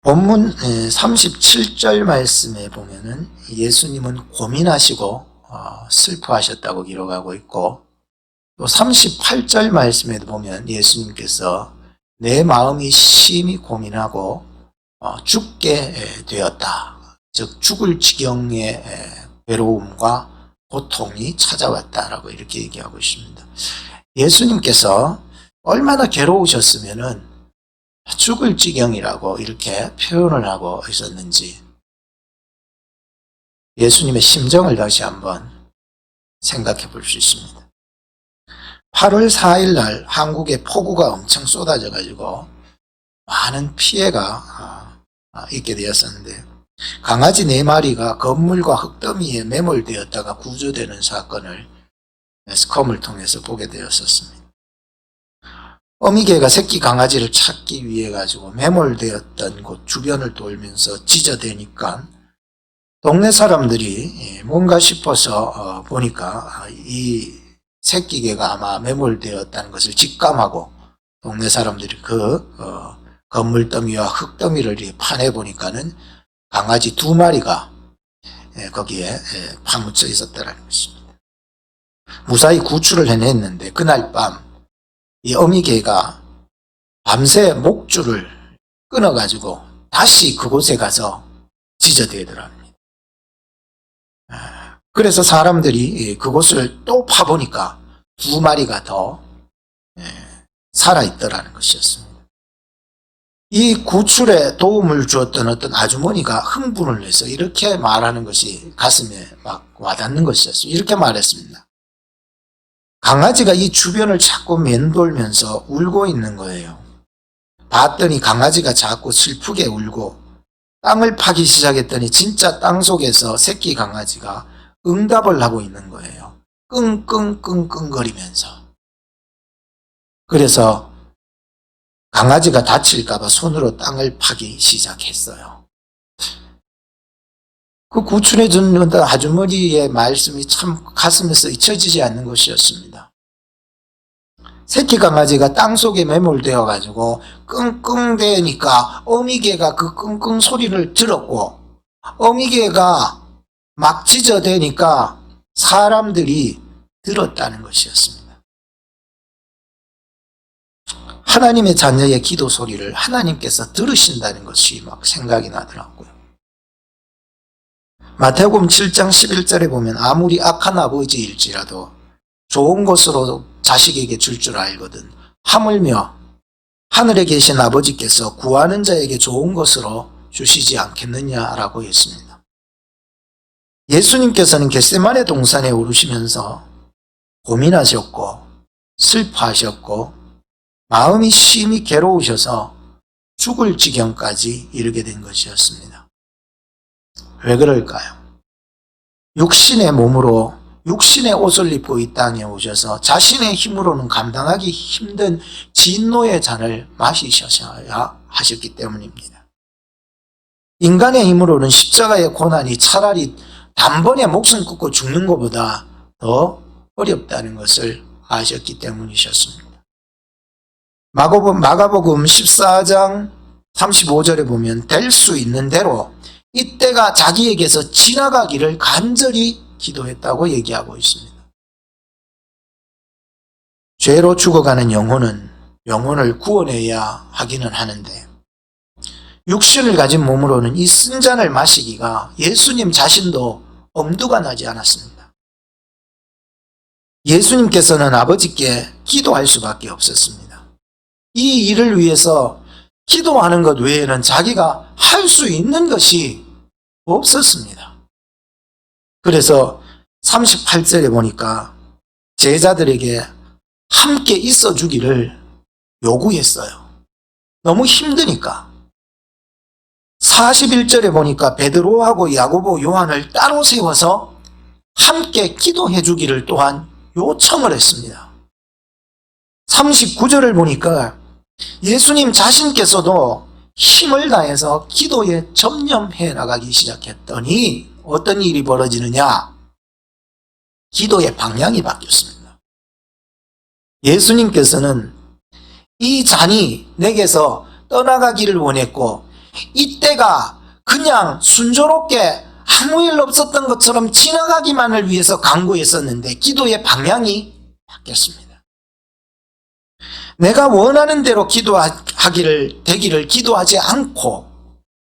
본문 37절 말씀에 보면은 예수님은 고민하시고 슬퍼하셨다고 기록하고 있고, 또 38절 말씀에도 보면 예수님께서 내 마음이 심히 고민하고 죽게 되었다, 즉 죽을 지경의 괴로움과 고통이 찾아왔다라고 이렇게 얘기하고 있습니다. 예수님께서 얼마나 괴로우셨으면은 죽을 지경이라고 이렇게 표현을 하고 있었는지 예수님의 심정을 다시 한번 생각해 볼 수 있습니다. 8월 4일 날 한국에 폭우가 엄청 쏟아져 가지고 많은 피해가 있게 되었었는데, 강아지 4마리가 건물과 흙더미에 매몰되었다가 구조되는 사건을 매스컴을 통해서 보게 되었었습니다. 어미개가 새끼 강아지를 찾기 위해 가지고 매몰되었던 곳 주변을 돌면서 짖어대니까 동네 사람들이 뭔가 싶어서 보니까 이 새끼개가 아마 매몰되었다는 것을 직감하고 동네 사람들이 그 건물더미와 흙더미를 파내 보니까는 강아지 2마리가 거기에 파묻혀 있었다는 것입니다. 무사히 구출을 해냈는데 그날 밤 이 어미개가 밤새 목줄을 끊어가지고 다시 그곳에 가서 짖어대더랍니다. 그래서 사람들이 그곳을 또 파보니까 2마리가 더 살아있더라는 것이었습니다. 이 구출에 도움을 주었던 어떤 아주머니가 흥분을 해서 이렇게 말하는 것이 가슴에 막 와닿는 것이었습니다. 이렇게 말했습니다. 강아지가 이 주변을 자꾸 맴돌면서 울고 있는 거예요. 봤더니 강아지가 자꾸 슬프게 울고 땅을 파기 시작했더니 진짜 땅속에서 새끼 강아지가 응답을 하고 있는 거예요. 끙끙끙끙거리면서. 그래서 강아지가 다칠까 봐 손으로 땅을 파기 시작했어요. 그 구출해 준 아주머니의 말씀이 참 가슴에서 잊혀지지 않는 것이었습니다. 새끼 강아지가 땅속에 매몰되어 가지고 끙끙대니까 어미개가 그 끙끙 소리를 들었고, 어미개가 막 짖어대니까 사람들이 들었다는 것이었습니다. 하나님의 자녀의 기도 소리를 하나님께서 들으신다는 것이 막 생각이 나더라고요. 마태복음 7장 11절에 보면 아무리 악한 아버지일지라도 좋은 것으로 자식에게 줄 알거든 하물며 하늘에 계신 아버지께서 구하는 자에게 좋은 것으로 주시지 않겠느냐라고 했습니다. 예수님께서는 겟세마네 동산에 오르시면서 고민하셨고 슬퍼하셨고 마음이 심히 괴로우셔서 죽을 지경까지 이르게 된 것이었습니다. 왜 그럴까요? 육신의 몸으로 육신의 옷을 입고 이 땅에 오셔서 자신의 힘으로는 감당하기 힘든 진노의 잔을 마시셔야 하셨기 때문입니다. 인간의 힘으로는 십자가의 고난이 차라리 단번에 목숨 끊고 죽는 것보다 더 어렵다는 것을 아셨기 때문이셨습니다. 마가복음 14장 35절에 보면 될 수 있는 대로 이때가 자기에게서 지나가기를 간절히 기도했다고 얘기하고 있습니다. 죄로 죽어가는 영혼을 구원해야 하기는 하는데 육신을 가진 몸으로는 이 쓴 잔을 마시기가 예수님 자신도 엄두가 나지 않았습니다. 예수님께서는 아버지께 기도할 수밖에 없었습니다. 이 일을 위해서 기도하는 것 외에는 자기가 할 수 있는 것이 없었습니다. 그래서 38절에 보니까 제자들에게 함께 있어 주기를 요구했어요. 너무 힘드니까. 41절에 보니까 베드로하고 야고보, 요한을 따로 세워서 함께 기도해 주기를 또한 요청을 했습니다. 39절을 보니까 예수님 자신께서도 힘을 다해서 기도에 전념해 나가기 시작했더니 어떤 일이 벌어지느냐? 기도의 방향이 바뀌었습니다. 예수님께서는 이 잔이 내게서 떠나가기를 원했고 이때가 그냥 순조롭게 아무 일 없었던 것처럼 지나가기만을 위해서 간구했었는데 기도의 방향이 바뀌었습니다. 내가 원하는 대로 되기를 기도하지 않고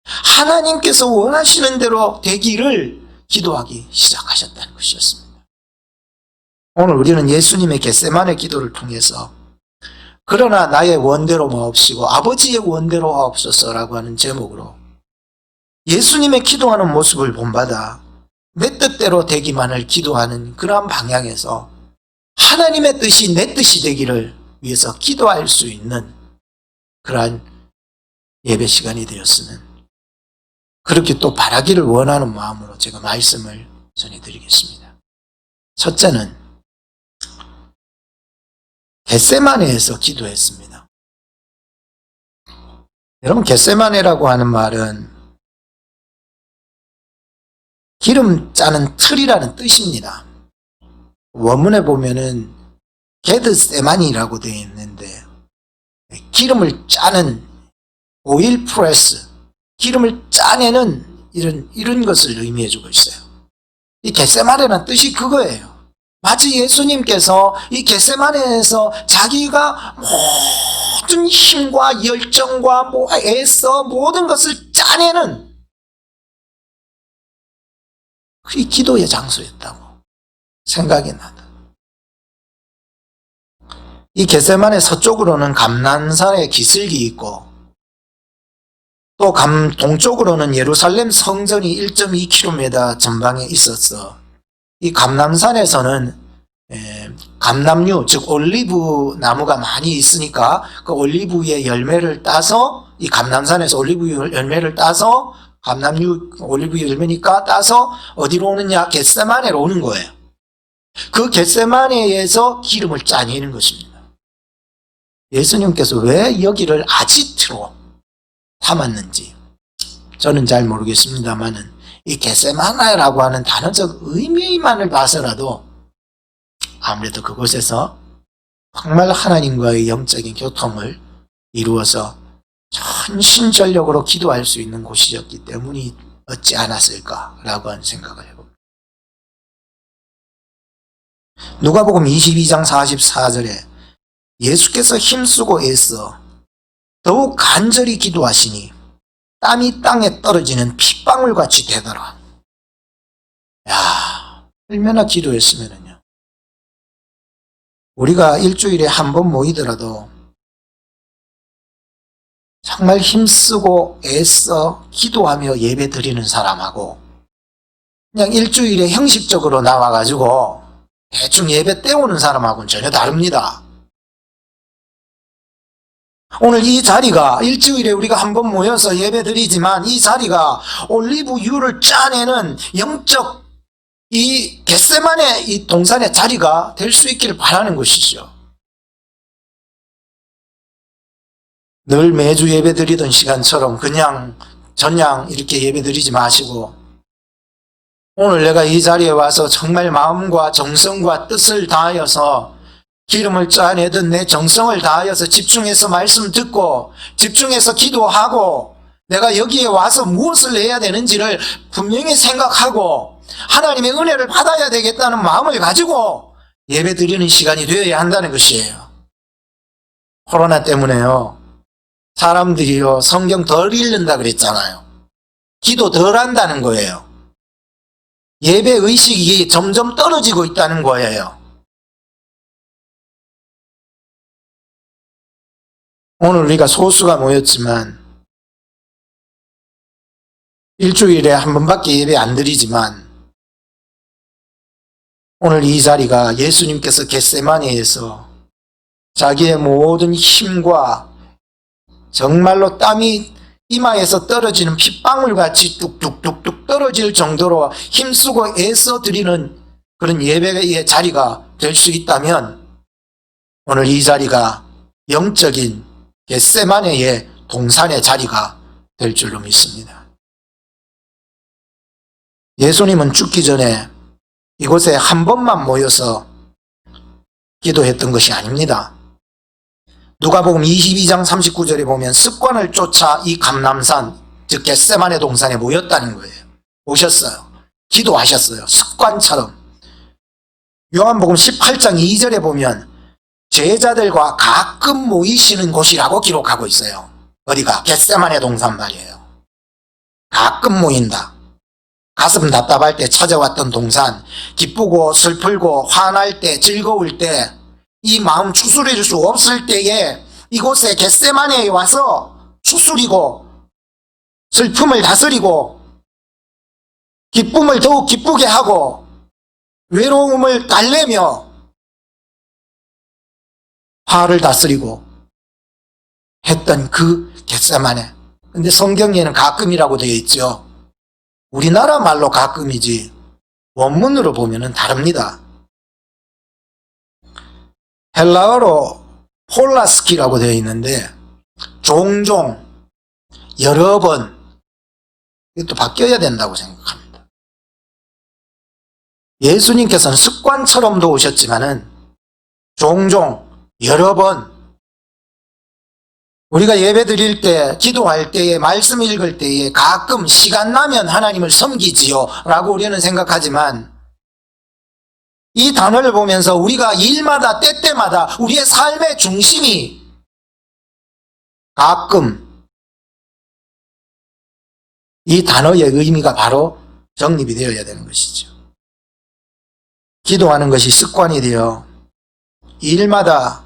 하나님께서 원하시는 대로 되기를 기도하기 시작하셨다는 것이었습니다. 오늘 우리는 예수님의 겟세마네 기도를 통해서 그러나 나의 원대로 마옵시고 아버지의 원대로 하옵소서라고 하는 제목으로 예수님의 기도하는 모습을 본받아 내 뜻대로 되기만을 기도하는 그러한 방향에서 하나님의 뜻이 내 뜻이 되기를 위해서 기도할 수 있는 그러한 예배 시간이 되었으면 그렇게 또 바라기를 원하는 마음으로 제가 말씀을 전해드리겠습니다. 첫째는 겟세마네에서 기도했습니다. 여러분, 겟세마네라고 하는 말은 기름 짜는 틀이라는 뜻입니다. 원문에 보면은 게드세마니라고 되어 있는데 기름을 짜는 오일 프레스, 기름을 짜내는 이런 것을 의미해 주고 있어요. 이 겟세마네라는 뜻이 그거예요. 마치 예수님께서 이 겟세마네에서 자기가 모든 힘과 열정과 애써 모든 것을 짜내는 이 기도의 장소였다고 생각이 나다. 이 겟세마네 서쪽으로는 감난산의 기슭이 있고 또 동쪽으로는 예루살렘 성전이 1.2km 전방에 있었어. 이 감남산에서는 감남류, 즉 올리브 나무가 많이 있으니까 그 올리브의 열매를 따서 이 감남산에서 올리브 열매를 따서 감남류 올리브 열매니까 따서 어디로 오느냐? 겟세마네로 오는 거예요. 그 겟세마네에서 기름을 짜내는 것입니다. 예수님께서 왜 여기를 아지트로 삼았는지 저는 잘 모르겠습니다만은 이 겟세마네라고 하는 단어적 의미만을 봐서라도 아무래도 그곳에서 정말 하나님과의 영적인 교통을 이루어서 전심전력으로 기도할 수 있는 곳이었기 때문이 어찌 않았을까라고 하는 생각을 해봅니다. 누가복음 22장 44절에 예수께서 힘쓰고 애써 더욱 간절히 기도하시니 땀이 땅에 떨어지는 핏방울같이 되더라. 야, 얼마나 기도했으면요. 우리가 일주일에 한 번 모이더라도 정말 힘쓰고 애써 기도하며 예배 드리는 사람하고 그냥 일주일에 형식적으로 나와가지고 대충 예배 때우는 사람하고는 전혀 다릅니다. 오늘 이 자리가 일주일에 우리가 한 번 모여서 예배 드리지만 이 자리가 올리브유를 짜내는 영적 이 겟세마네 이 동산의 자리가 될 수 있기를 바라는 것이죠. 늘 매주 예배 드리던 시간처럼 그냥 전량 이렇게 예배 드리지 마시고 오늘 내가 이 자리에 와서 정말 마음과 정성과 뜻을 다하여서 기름을 짜내던 내 정성을 다하여서 집중해서 말씀 듣고 집중해서 기도하고 내가 여기에 와서 무엇을 해야 되는지를 분명히 생각하고 하나님의 은혜를 받아야 되겠다는 마음을 가지고 예배 드리는 시간이 되어야 한다는 것이에요. 코로나 때문에요. 사람들이요 성경 덜 읽는다 그랬잖아요. 기도 덜 한다는 거예요. 예배 의식이 점점 떨어지고 있다는 거예요. 오늘 우리가 소수가 모였지만 일주일에 한 번밖에 예배 안 드리지만 오늘 이 자리가 예수님께서 겟세마네에서 자기의 모든 힘과 정말로 땀이 이마에서 떨어지는 핏방울같이 뚝뚝뚝뚝 떨어질 정도로 힘쓰고 애써 드리는 그런 예배의 자리가 될 수 있다면 오늘 이 자리가 영적인 겟세마네의 동산의 자리가 될 줄로 믿습니다. 예수님은 죽기 전에 이곳에 한 번만 모여서 기도했던 것이 아닙니다. 누가복음 22장 39절에 보면 습관을 쫓아 이 감람산 즉 겟세마네 동산에 모였다는 거예요. 오셨어요. 기도하셨어요. 습관처럼. 요한복음 18장 2절에 보면 제자들과 가끔 모이시는 곳이라고 기록하고 있어요. 어디가? 겟세마네 동산 말이에요. 가끔 모인다. 가슴 답답할 때 찾아왔던 동산, 기쁘고 슬프고 화날 때 즐거울 때 이 마음 추스릴 수 없을 때에 이곳에 겟세마네에 와서 추스리고 슬픔을 다스리고 기쁨을 더욱 기쁘게 하고 외로움을 달래며 화를 다스리고 했던 그 겟세마네. 근데 성경에는 가끔이라고 되어 있죠. 우리나라 말로 가끔이지 원문으로 보면은 다릅니다. 헬라어로 폴라스키라고 되어 있는데 종종, 여러 번, 이것도 바뀌어야 된다고 생각합니다. 예수님께서는 습관처럼도 오셨지만은 종종, 여러 번, 우리가 예배 드릴 때, 기도할 때에, 말씀 읽을 때에 가끔 시간 나면 하나님을 섬기지요 라고 우리는 생각하지만 이 단어를 보면서 우리가 일마다 때때마다 우리의 삶의 중심이 가끔, 이 단어의 의미가 바로 정립이 되어야 되는 것이죠. 기도하는 것이 습관이 되어 일마다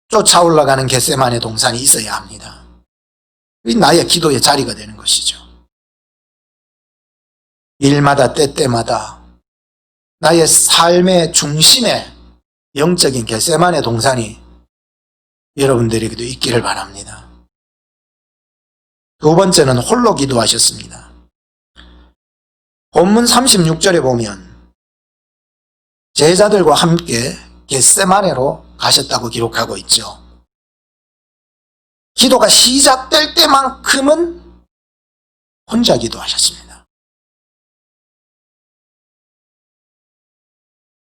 쫓아올라가는 겟세마네 동산이 있어야 합니다. 이 나의 기도의 자리가 되는 것이죠. 일마다 때때마다 나의 삶의 중심에 영적인 겟세마네 동산이 여러분들에게도 있기를 바랍니다. 두 번째는 홀로 기도하셨습니다. 본문 36절에 보면 제자들과 함께 겟세마네로 가셨다고 기록하고 있죠. 기도가 시작될 때만큼은 혼자 기도하셨습니다.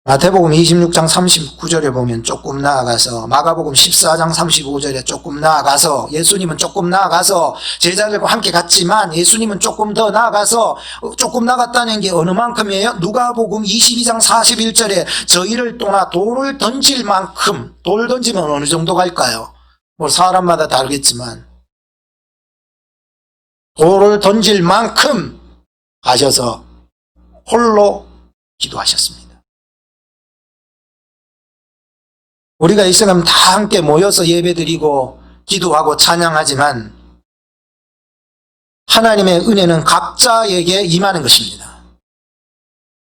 마태복음 26장 39절에 보면 조금 나아가서, 마가복음 14장 35절에 조금 나아가서, 예수님은 조금 나아가서 제자들과 함께 갔지만 예수님은 조금 더 나아가서, 조금 나갔다는 게 어느 만큼이에요? 누가복음 22장 41절에 저희를 떠나 돌을 던질 만큼, 돌 던지면 어느 정도 갈까요? 뭐 사람마다 다르겠지만 돌을 던질 만큼 가셔서 홀로 기도하셨습니다. 우리가 이 시간 다 함께 모여서 예배드리고 기도하고 찬양하지만 하나님의 은혜는 각자에게 임하는 것입니다.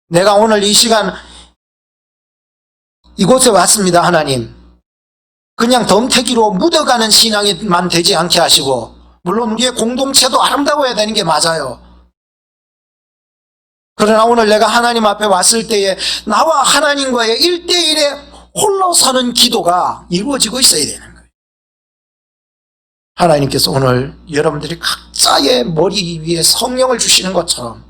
내가 오늘 이 시간 이곳에 왔습니다. 하나님, 그냥 덤태기로 묻어가는 신앙이만 되지 않게 하시고, 물론 우리의 공동체도 아름다워야 되는 게 맞아요. 그러나 오늘 내가 하나님 앞에 왔을 때에 나와 하나님과의 1대1의 홀로 서는 기도가 이루어지고 있어야 되는 거예요. 하나님께서 오늘 여러분들이 각자의 머리 위에 성령을 주시는 것처럼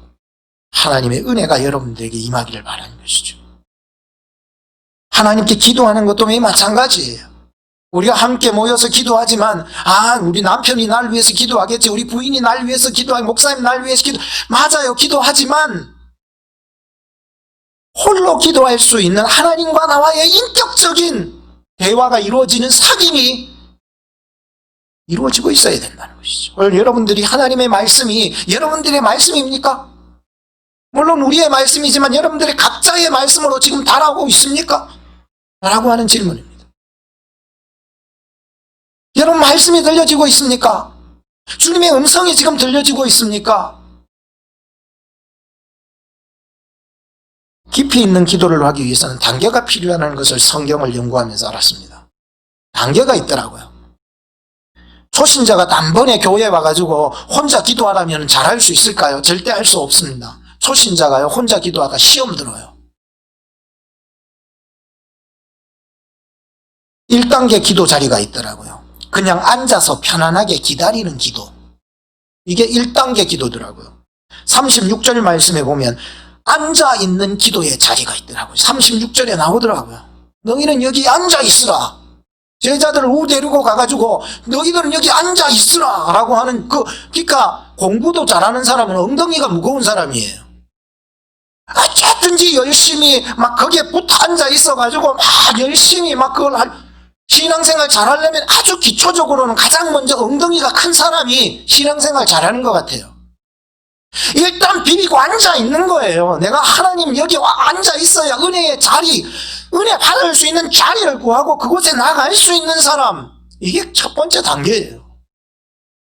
하나님의 은혜가 여러분들에게 임하기를 바라는 것이죠. 하나님께 기도하는 것도 매일 마찬가지예요. 우리가 함께 모여서 기도하지만, 우리 남편이 날 위해서 기도하겠지, 우리 부인이 날 위해서 기도하겠지, 목사님 날 위해서 맞아요, 기도하지만 홀로 기도할 수 있는 하나님과 나와의 인격적인 대화가 이루어지는 사귐이 이루어지고 있어야 된다는 것이죠. 오늘 여러분들이 하나님의 말씀이 여러분들의 말씀입니까? 물론 우리의 말씀이지만 여러분들의 각자의 말씀으로 지금 달하고 있습니까? 라고 하는 질문입니다. 여러분 말씀이 들려지고 있습니까? 주님의 음성이 지금 들려지고 있습니까? 깊이 있는 기도를 하기 위해서는 단계가 필요하다는 것을 성경을 연구하면서 알았습니다. 단계가 있더라고요. 초신자가 단번에 교회에 와가지고 혼자 기도하라면 잘할 수 있을까요? 절대 할 수 없습니다. 초신자가요, 혼자 기도하다 시험 들어요. 1단계 기도 자리가 있더라고요. 그냥 앉아서 편안하게 기다리는 기도. 이게 1단계 기도더라고요. 36절 말씀에 보면 앉아있는 기도의 자리가 있더라고요. 36절에 나오더라고요. 너희는 여기 앉아있으라. 제자들을 데리고 가가지고 너희들은 여기 앉아 있으라 라고 하는 그러니까 공부도 잘하는 사람은 엉덩이가 무거운 사람이에요. 어쨌든지 열심히 막 거기에 붙어 앉아 있어가지고 막 열심히 막 신앙생활 잘하려면 아주 기초적으로는 가장 먼저 엉덩이가 큰 사람이 신앙생활 잘하는 것 같아요. 일단 비비고 앉아 있는 거예요. 내가 하나님 여기 앉아 있어야 은혜의 자리, 은혜 받을 수 있는 자리를 구하고 그곳에 나갈 수 있는 사람, 이게 첫 번째 단계예요.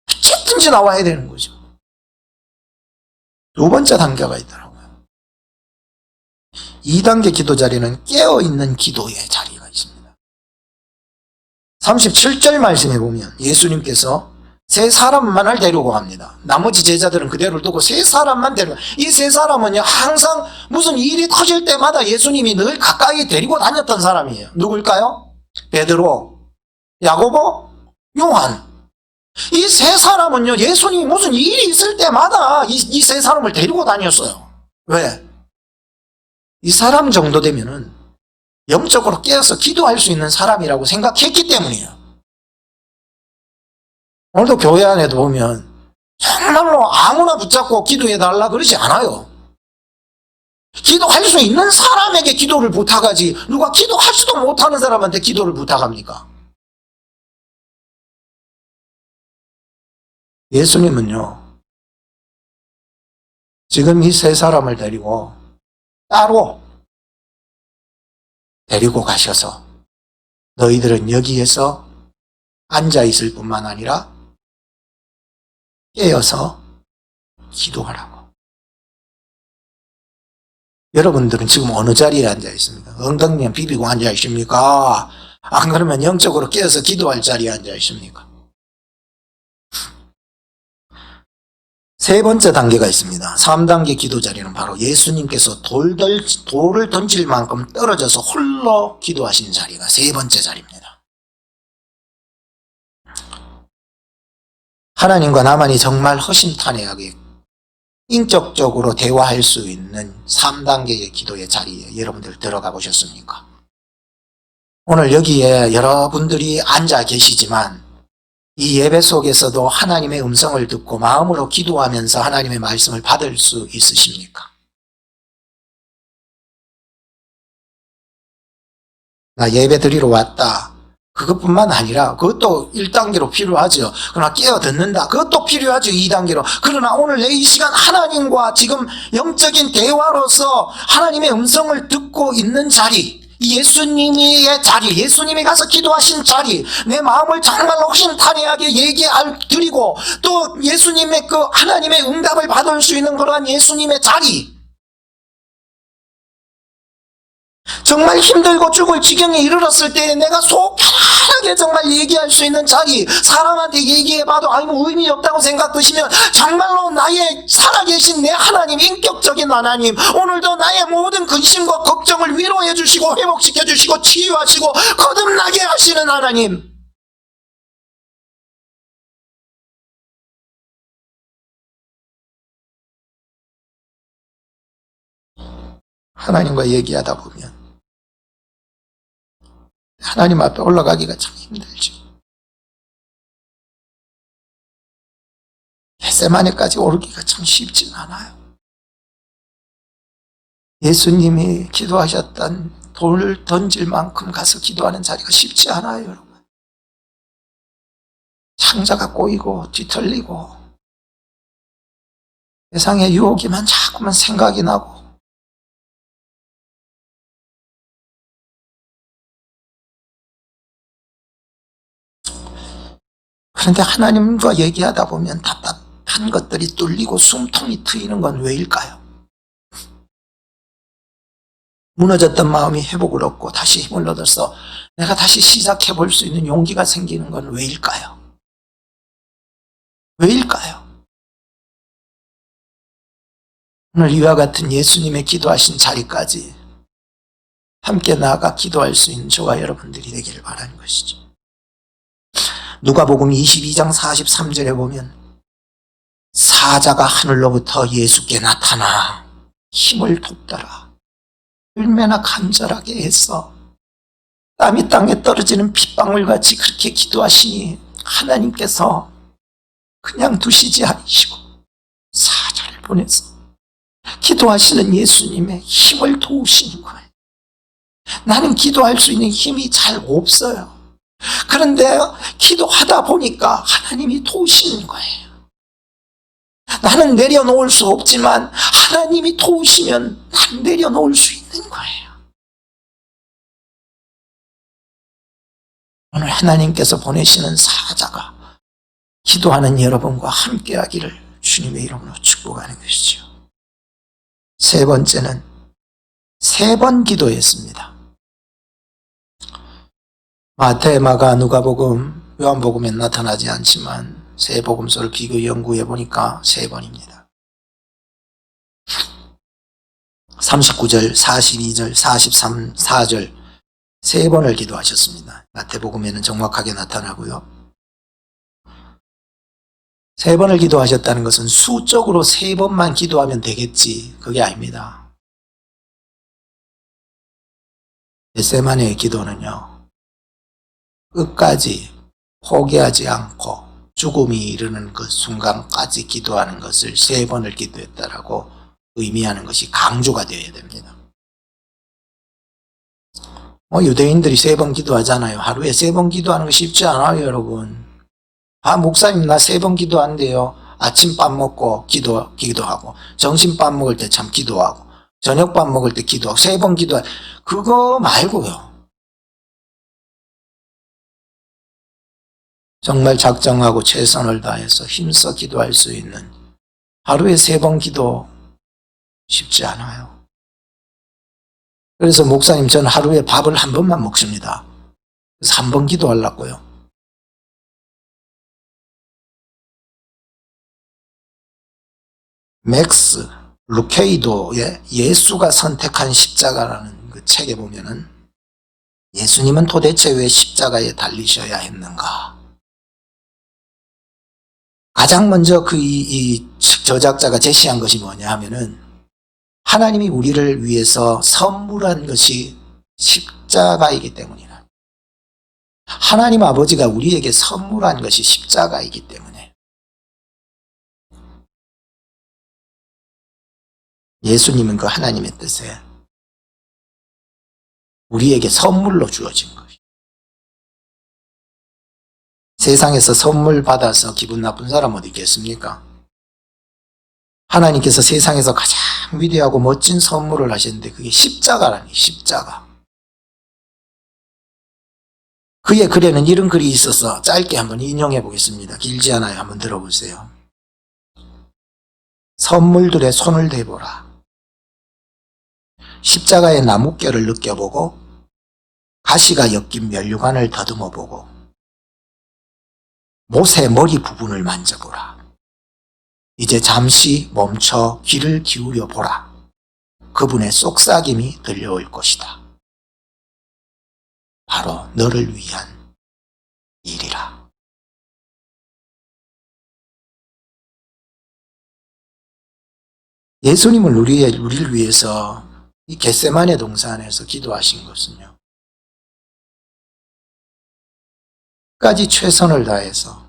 어쨌든지 나와야 되는 거죠. 두 번째 단계가 있더라고요. 2단계 기도 자리는 깨어있는 기도의 자리가 있습니다. 37절 말씀해 보면 예수님께서 세 사람만을 데리고 갑니다. 나머지 제자들은 그대로 두고 세 사람만 데리고, 이 세 사람은요 항상 무슨 일이 터질 때마다 예수님이 늘 가까이 데리고 다녔던 사람이에요. 누굴까요? 베드로, 야고보, 요한. 이 세 사람은요 예수님이 무슨 일이 있을 때마다 이 세 사람을 데리고 다녔어요. 왜? 이 사람 정도 되면은 영적으로 깨어서 기도할 수 있는 사람이라고 생각했기 때문이에요. 오늘도 교회 안에도 보면 정말로 아무나 붙잡고 기도해달라 그러지 않아요. 기도할 수 있는 사람에게 기도를 부탁하지 누가 기도하지도 못하는 사람한테 기도를 부탁합니까? 예수님은요 지금 이 세 사람을 데리고 따로 데리고 가셔서 너희들은 여기에서 앉아있을 뿐만 아니라 깨어서 기도하라고. 여러분들은 지금 어느 자리에 앉아 있습니까? 엉덩이만 비비고 앉아 있습니까? 안 그러면 영적으로 깨어서 기도할 자리에 앉아 있습니까? 세 번째 단계가 있습니다. 3단계 기도 자리는 바로 예수님께서 돌을 던질 만큼 떨어져서 홀로 기도하신 자리가 세 번째 자리입니다. 하나님과 나만이 정말 허심탄회하게 인격적으로 대화할 수 있는 3단계의 기도의 자리에 여러분들 들어가 보셨습니까? 오늘 여기에 여러분들이 앉아 계시지만 이 예배 속에서도 하나님의 음성을 듣고 마음으로 기도하면서 하나님의 말씀을 받을 수 있으십니까? 나 예배 드리러 왔다. 그것뿐만 아니라 그것도 1단계로 필요하죠. 그러나 깨어 듣는다. 그것도 필요하죠. 2단계로. 그러나 오늘 내 이 시간 하나님과 지금 영적인 대화로서 하나님의 음성을 듣고 있는 자리, 예수님의 자리, 예수님이 가서 기도하신 자리, 내 마음을 정말로 허심탄회하게 드리고 또 예수님의 그 하나님의 응답을 받을 수 있는 그러한 예수님의 자리, 정말 힘들고 죽을 지경에 이르렀을 때 내가 속 편하게 정말 얘기할 수 있는 자리, 사람한테 얘기해봐도 아무 의미 없다고 생각드시면 정말로 나의 살아계신 내 하나님, 인격적인 하나님, 오늘도 나의 모든 근심과 걱정을 위로해 주시고 회복시켜 주시고 치유하시고 거듭나게 하시는 하나님, 하나님과 얘기하다 보면 하나님 앞에 올라가기가 참 힘들죠. 겟세마네까지 오르기가 참 쉽진 않아요. 예수님이 기도하셨던 돌을 던질 만큼 가서 기도하는 자리가 쉽지 않아요, 여러분. 창자가 꼬이고 뒤틀리고 세상의 유혹이만 자꾸만 생각이 나고, 그런데 하나님과 얘기하다 보면 답답한 것들이 뚫리고 숨통이 트이는 건 왜일까요? 무너졌던 마음이 회복을 얻고 다시 힘을 얻어서 내가 다시 시작해 볼 수 있는 용기가 생기는 건 왜일까요? 왜일까요? 오늘 이와 같은 예수님의 기도하신 자리까지 함께 나아가 기도할 수 있는 저와 여러분들이 되기를 바라는 것이죠. 누가복음 22장 43절에 보면 사자가 하늘로부터 예수께 나타나 힘을 돋더라 얼마나 간절하게 애써 땀이 땅에 떨어지는 핏방울같이 그렇게 기도하시니 하나님께서 그냥 두시지 않으시고 사자를 보내서 기도하시는 예수님의 힘을 도우시는 거예요. 나는 기도할 수 있는 힘이 잘 없어요. 그런데 기도하다 보니까 하나님이 도우시는 거예요. 나는 내려놓을 수 없지만 하나님이 도우시면 난 내려놓을 수 있는 거예요. 오늘 하나님께서 보내시는 사자가 기도하는 여러분과 함께하기를 주님의 이름으로 축복하는 것이죠. 세 번째는 3번 기도했습니다. 마태, 마가, 누가복음, 요한복음에 나타나지 않지만 세 복음서를 비교 연구해 보니까 3번입니다. 39절, 42절, 43, 4절 3번을 기도하셨습니다. 마태복음에는 정확하게 나타나고요. 3번을 기도하셨다는 것은 수적으로 3번만 기도하면 되겠지, 그게 아닙니다. 겟세마네의 기도는요, 끝까지 포기하지 않고 죽음이 이르는 그 순간까지 기도하는 것을 3번을 기도했다라고 의미하는 것이 강조가 되어야 됩니다. 유대인들이 3번 기도하잖아요. 하루에 3번 기도하는 거 쉽지 않아요, 여러분. 목사님 나 3번 기도한대요. 아침 밥 먹고 기도하고, 점심밥 먹을 때 참 기도하고, 저녁밥 먹을 때 기도하고, 3번 기도하고, 그거 말고요. 정말 작정하고 최선을 다해서 힘써 기도할 수 있는 하루에 3번 기도 쉽지 않아요. 그래서 목사님 저는 하루에 밥을 한 번만 먹습니다. 그래서 1번 기도하려고요. 맥스 루케이도의 예수가 선택한 십자가라는 그 책에 보면은 예수님은 도대체 왜 십자가에 달리셔야 했는가? 가장 먼저 이 저작자가 제시한 것이 뭐냐 하면은 하나님이 우리를 위해서 선물한 것이 십자가이기 때문이다. 하나님 아버지가 우리에게 선물한 것이 십자가이기 때문에 예수님은 그 하나님의 뜻에 우리에게 선물로 주어진 것이다. 세상에서 선물 받아서 기분 나쁜 사람 어디 있겠습니까? 하나님께서 세상에서 가장 위대하고 멋진 선물을 하셨는데 그게 십자가라니, 십자가. 그의 글에는 이런 글이 있어서 짧게 한번 인용해 보겠습니다. 길지 않아요. 한번 들어보세요. 선물들의 손을 대보라. 십자가의 나뭇결을 느껴보고 가시가 엮인 면류관을 더듬어 보고 못의 머리 부분을 만져보라. 이제 잠시 멈춰 귀를 기울여 보라. 그분의 속삭임이 들려올 것이다. 바로 너를 위한 일이라. 예수님은 우리를 위해서 이 겟세마네 동산에서 기도하신 것은요, 끝까지 최선을 다해서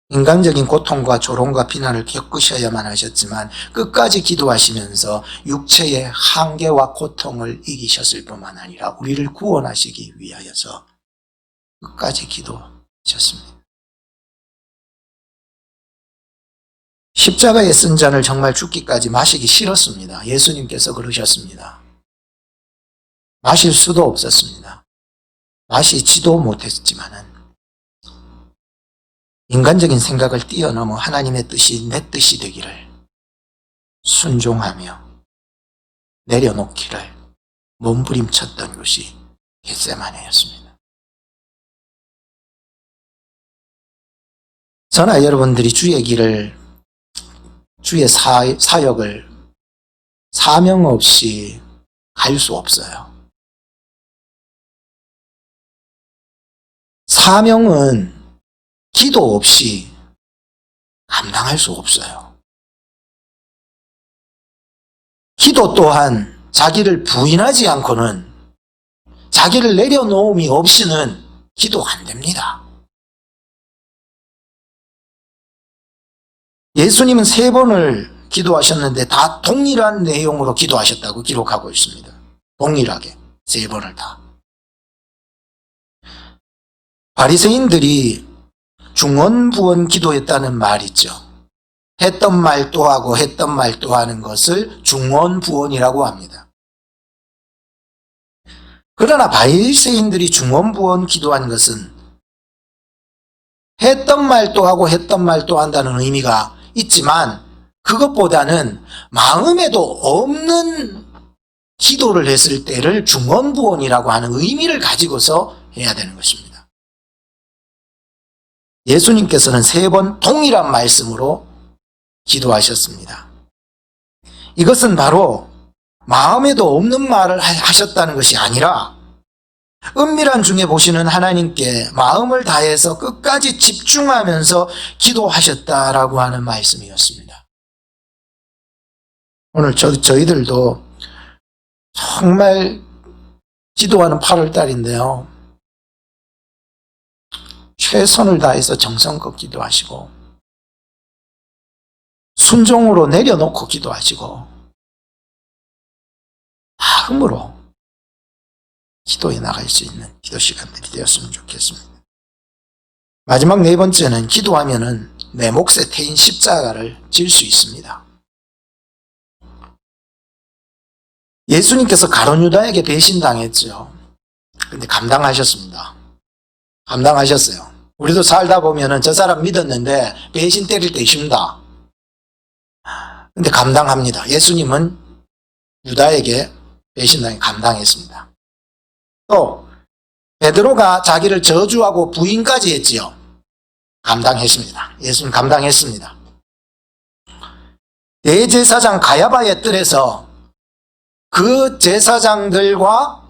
인간적인 고통과 조롱과 비난을 겪으셔야만 하셨지만 끝까지 기도하시면서 육체의 한계와 고통을 이기셨을 뿐만 아니라 우리를 구원하시기 위하여서 끝까지 기도하셨습니다. 십자가에 쓴 잔을 정말 죽기까지 마시기 싫었습니다. 예수님께서 그러셨습니다. 마실 수도 없었습니다. 마시지도 못했지만은 인간적인 생각을 뛰어넘어 하나님의 뜻이 내 뜻이 되기를 순종하며 내려놓기를 몸부림쳤던 것이 겟세마네였습니다. 저나 여러분들이 주의 길을, 주의 사역을 사명 없이 갈 수 없어요. 사명은 기도 없이 감당할 수 없어요. 기도 또한 자기를 부인하지 않고는 자기를 내려놓음이 없이는 기도가 안 됩니다. 예수님은 3번을 기도하셨는데 다 동일한 내용으로 기도하셨다고 기록하고 있습니다. 동일하게 3번을 다. 바리새인들이 중언부언 기도했다는 말 있죠. 했던 말 또 하고 했던 말 또 하는 것을 중언부언이라고 합니다. 그러나 바리새인들이 중언부언 기도한 것은 했던 말 또 하고 했던 말 또 한다는 의미가 있지만 그것보다는 마음에도 없는 기도를 했을 때를 중언부언이라고 하는 의미를 가지고서 해야 되는 것입니다. 예수님께서는 3번 동일한 말씀으로 기도하셨습니다. 이것은 바로 마음에도 없는 말을 하셨다는 것이 아니라 은밀한 중에 보시는 하나님께 마음을 다해서 끝까지 집중하면서 기도하셨다라고 하는 말씀이었습니다. 오늘 저희들도 정말 기도하는 8월달인데요. 최선을 다해서 정성껏 기도하시고 순종으로 내려놓고 기도하시고 마음으로 기도해 나갈 수 있는 기도 시간들이 되었으면 좋겠습니다. 마지막 4번째는 기도하면은 내 몫에 태인 십자가를 질 수 있습니다. 예수님께서 가룟 유다에게 배신당했죠. 근데 감당하셨습니다. 감당하셨어요. 우리도 살다 보면은 저 사람 믿었는데 배신 때릴 때 쉽다. 근데 감당합니다. 예수님은 유다에게 배신당해 감당했습니다. 또 베드로가 자기를 저주하고 부인까지 했지요. 감당했습니다. 예수님 감당했습니다. 대제사장 가야바의 뜰에서 그 제사장들과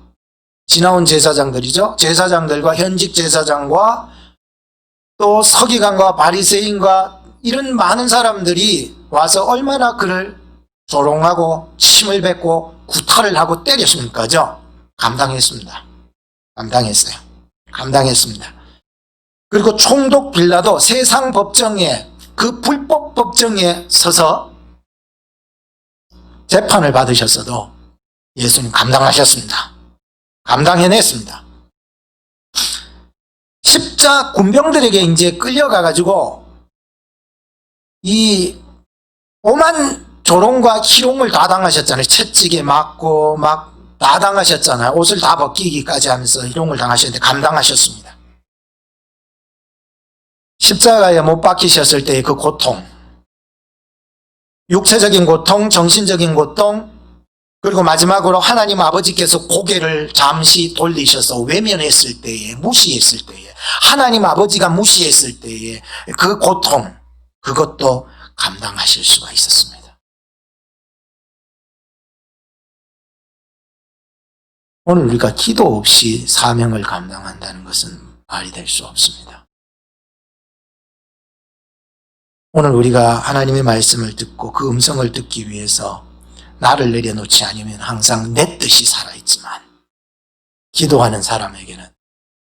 지나온 제사장들이죠. 제사장들과 현직 제사장과 또 서기관과 바리새인과 이런 많은 사람들이 와서 얼마나 그를 조롱하고 침을 뱉고 구타를 하고 때렸습니까죠. 감당했습니다. 감당했어요. 감당했습니다. 그리고 총독 빌라도 세상 법정에 그 불법 법정에 서서 재판을 받으셨어도 예수님 감당하셨습니다. 감당해냈습니다. 십자 군병들에게 이제 끌려가가지고 이 오만 조롱과 희롱을 다 당하셨잖아요. 채찍에 맞고 막 다 당하셨잖아요. 옷을 다 벗기기까지 하면서 희롱을 당하셨는데 감당하셨습니다. 십자가에 못 박히셨을 때의 그 고통, 육체적인 고통, 정신적인 고통, 그리고 마지막으로 하나님 아버지께서 고개를 잠시 돌리셔서 외면했을 때에, 무시했을 때에, 하나님 아버지가 무시했을 때에 그 고통, 그것도 감당하실 수가 있었습니다. 오늘 우리가 기도 없이 사명을 감당한다는 것은 말이 될 수 없습니다. 오늘 우리가 하나님의 말씀을 듣고 그 음성을 듣기 위해서 나를 내려놓지 않으면 항상 내 뜻이 살아있지만 기도하는 사람에게는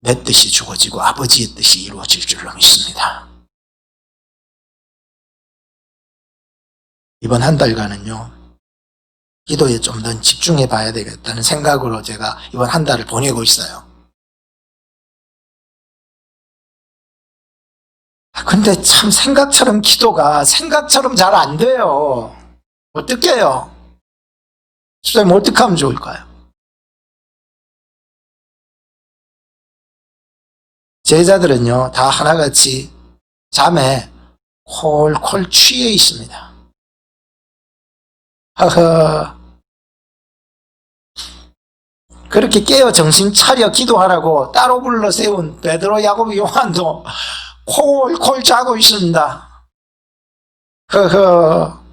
내 뜻이 주어지고 아버지의 뜻이 이루어질 줄로 믿습니다. 이번 한 달간은요, 기도에 좀 더 집중해 봐야 되겠다는 생각으로 제가 이번 한 달을 보내고 있어요. 근데 참 생각처럼 기도가 생각처럼 잘 안 돼요. 어떻게 해요? 선생님 어떻게 하면 좋을까요? 제자들은요 다 하나같이 잠에 콜콜 취해 있습니다. 허허. 그렇게 깨어 정신 차려 기도하라고 따로 불러 세운 베드로, 야고보, 요한도 콜콜 자고 있습니다. 허허.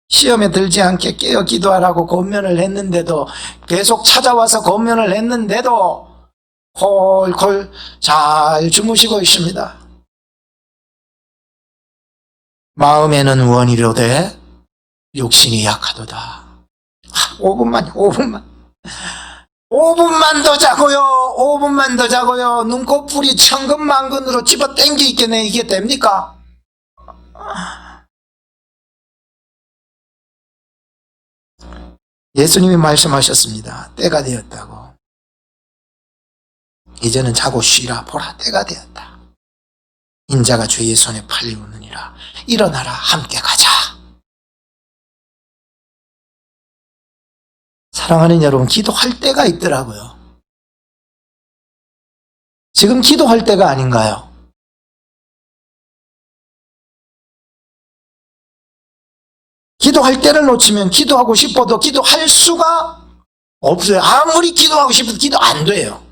시험에 들지 않게 깨어 기도하라고 권면을 했는데도, 계속 찾아와서 권면을 했는데도 콜콜 잘 주무시고 있습니다. 마음에는 원이로되 육신이 약하도다. 5분만 5분만 더 자고요. 5분만 더 자고요. 눈꺼풀이 천근만근으로 집어 당겨 있겠네. 이게 됩니까? 예수님이 말씀하셨습니다. 때가 되었다고. 이제는 자고 쉬라. 보라, 때가 되었다. 인자가 주의 손에 팔리우느니라. 일어나라, 함께 가자. 사랑하는 여러분, 기도할 때가 있더라고요. 지금 기도할 때가 아닌가요? 기도할 때를 놓치면 기도하고 싶어도 기도할 수가 없어요. 아무리 기도하고 싶어도 기도 안 돼요.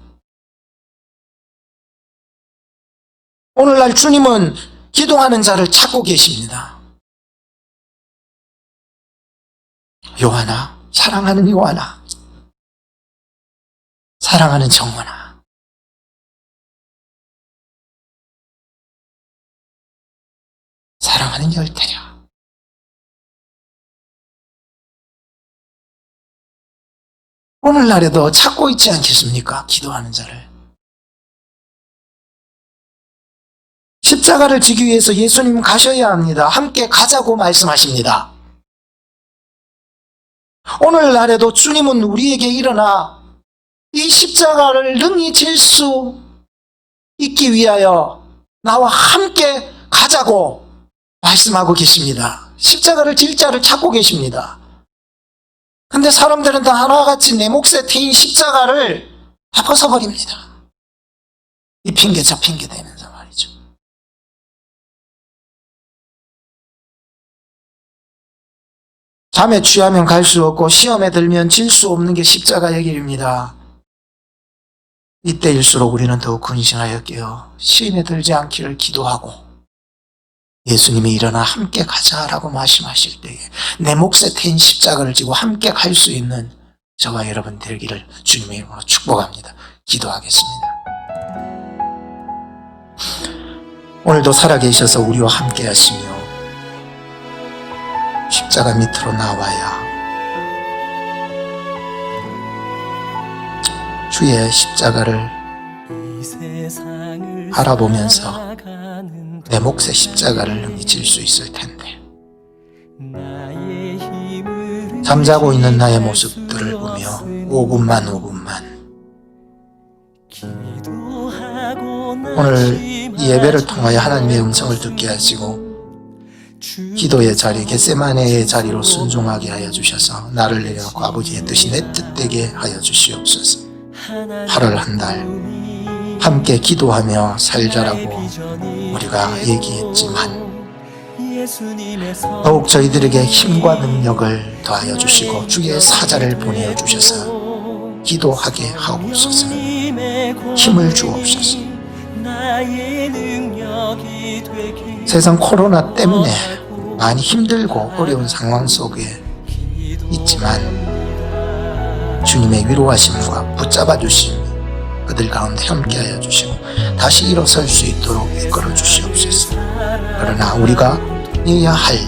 오늘날 주님은 기도하는 자를 찾고 계십니다. 요한아, 사랑하는 요한아, 사랑하는 정원아, 사랑하는 열태야, 오늘날에도 찾고 있지 않겠습니까? 기도하는 자를. 십자가를 지기 위해서 예수님 가셔야 합니다. 함께 가자고 말씀하십니다. 오늘날에도 주님은 우리에게 일어나 이 십자가를 능히 질 수 있기 위하여 나와 함께 가자고 말씀하고 계십니다. 십자가를 질 자를 찾고 계십니다. 근데 사람들은 다 하나같이 내 몫에 태인 십자가를 다 벗어버립니다. 이 핑계 저 핑계 대면서 말이죠. 잠에 취하면 갈 수 없고 시험에 들면 질 수 없는 게 십자가의 길입니다. 이때일수록 우리는 더욱 근신하여 깨어 시험에 들지 않기를 기도하고 예수님이 일어나 함께 가자라고 말씀하실 때에 내 몫에 태인 십자가를 지고 함께 갈 수 있는 저와 여러분 되기를 주님의 이름으로 축복합니다. 기도하겠습니다. 오늘도 살아계셔서 우리와 함께 하시며 십자가 밑으로 나와야 주의 십자가를 바라보면서 내 몫의 십자가를 능히 질 수 있을 텐데 잠자고 있는 나의 모습들을 보며 5분만 오늘 이 예배를 통하여 하나님의 음성을 듣게 하시고 기도의 자리, 겟세마네의 자리로 순종하게 하여 주셔서 나를 내려놓고 아버지의 뜻이 내 뜻되게 하여 주시옵소서. 8월 한 달 함께 기도하며 살자라고 우리가 얘기했지만 더욱 저희들에게 힘과 능력을 더하여 주시고 주의 사자를 보내어 주셔서 기도하게 하옵소서. 힘을 주옵소서. 세상 코로나 때문에 많이 힘들고 어려운 상황 속에 있지만 주님의 위로하심과 붙잡아 주심 그들 가운데 함께하여 주시고 다시 일어설 수 있도록 이끌어 주시옵소서. 그러나 우리가 해야 할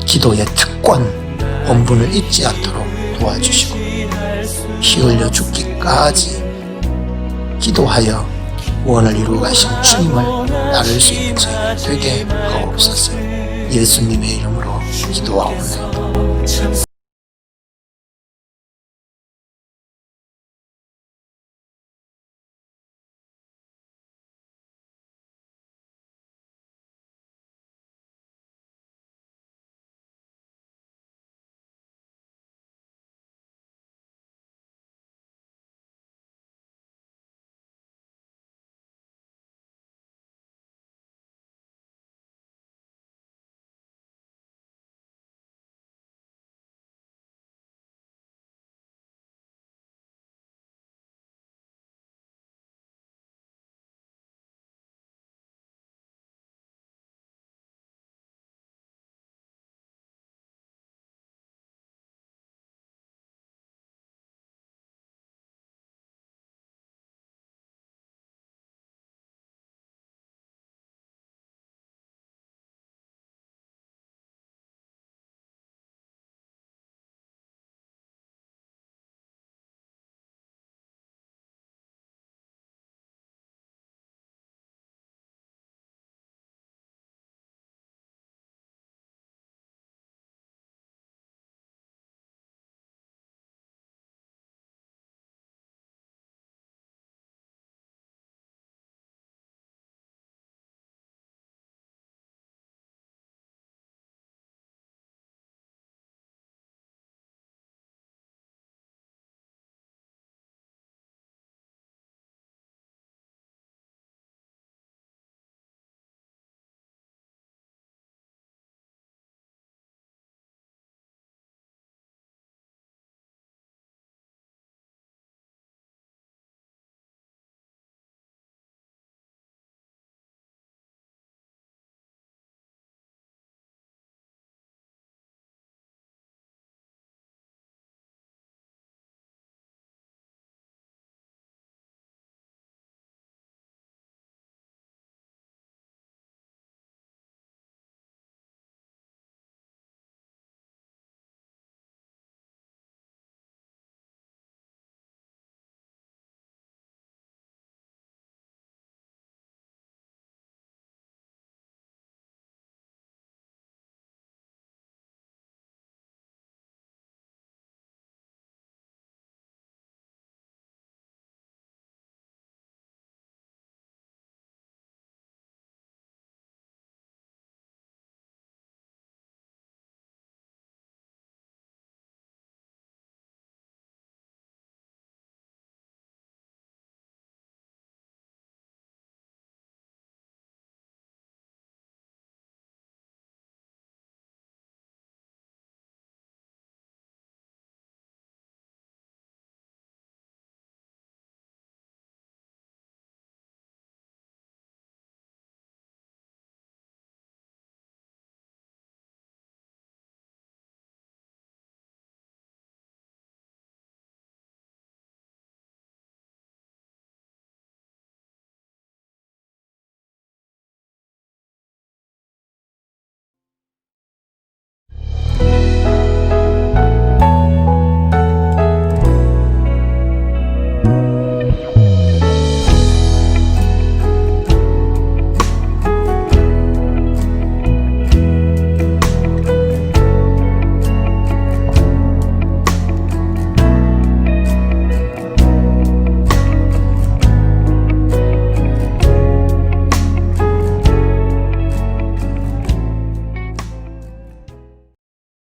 기도의 특권 본분을 잊지 않도록 도와주시고 피 흘려 죽기까지 기도하여 구원을 이루어 가신 주님을 따를 수 있는 저희가 되게 하옵소서. 예수님의 이름으로 기도하옵나이다.